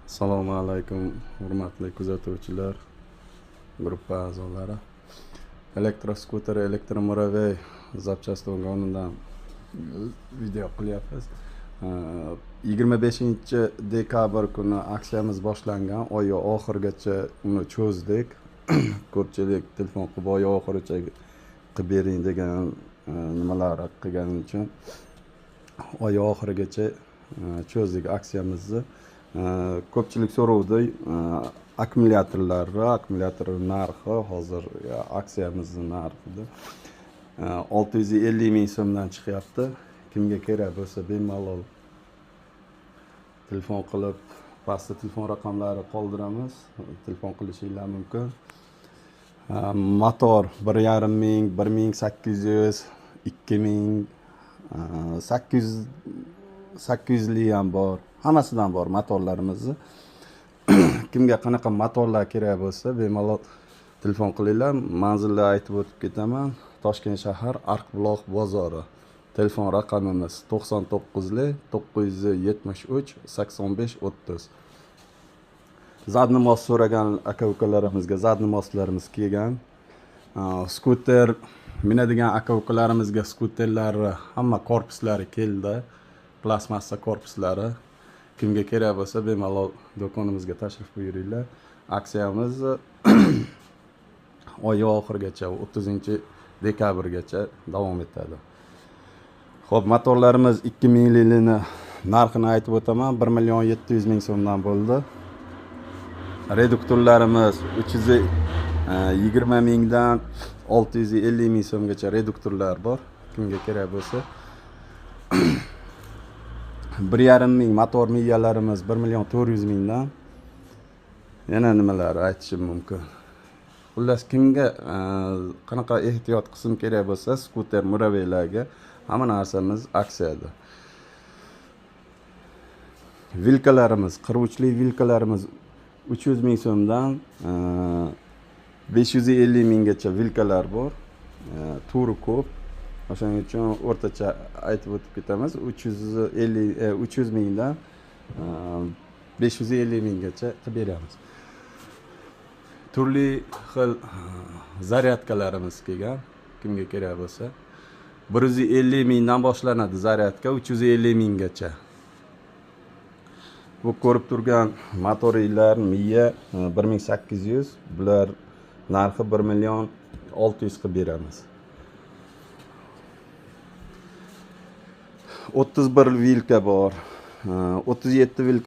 Assalomu alaykum, hurmatli kuzatuvchilar, gruppa a'zolari. Elektroskuter, elektromoravey zapchast vagonidan video qilyapmiz. 25-dekabr kuni aksiyamiz boshlangan. Oy oxirigacha uni cho'zdik. Ko'pchilik telefon qilib oy oxirigacha qilib bering degan nimalar qilganim uchun oy oxirigacha cho'zdik aksiyamizni. Ko'pchilik so'rovdi akkumulyator narxi hozir aksiyamizni narxida 650 ming so'mdan chiqyapti. Kimga kerak bo'lsa bemalol telefon qilib, pastda telefon raqamlari qoldiramiz, telefon qilishinglar mumkin. Motor 1,5 ming, 1800, 2000, 800 li ham bor. Hammasidan bor motorlarimizni. Kimga qanaqa motorlar kerak bo'lsa bemalol telefon qilinglar. Manzilni aytib o'tib ketaman. Toshkent shahar Arqbuloq bozori. Telefon raqamimiz 99 973 85 30. Zadni most so'ragan aka-ukalarimizga zadni mostlarimiz kelgan. Skuter minadigan aka-ukalarimizga skuterlari hamma korpuslari keldi. Plastmassa korpuslari. Kimga kerak bo'lsa bemalol do'konimizga tashrif buyuringlar. Aksiyamiz oy oxirigacha 30-dekabrgacha davom etadi. Xo'p, motorlarimiz 2000 lini narxini aytib o'taman. 1,700,000 so'mdan bo'ldi. Reduktorlarimiz 320 mingdan 650 ming so'mgacha reduktorlar bor. Kimga kerak bo'lsa 1,5 ming motor miyalarimiz 1,400,000 dan. Yana nimalar aytishim mumkin. Xullas kimga qanaqa ehtiyot qism kerak bo'lsa, skuter muraveylarga hamma narsamiz aksiyada. Vilkalarimiz, qiruvchli vilkalarimiz 300 ming so'mdan 550 minggacha vilkalar bor. Turi ko'p. O'shaning uchun o'rtacha aytib o'tib ketamiz. 300 mingdan 550 minggacha qilib beramiz. Turli xil zaryadkalarimiz kelgan. Kimga kerak bo'lsa 150 mingdan boshlanadi zaryadka 350 minggacha. Bu ko'rib turgan motorlar miya 1800, bular narxi 1,600,000 qilib beramiz. 31 vilka bor. 37 vilka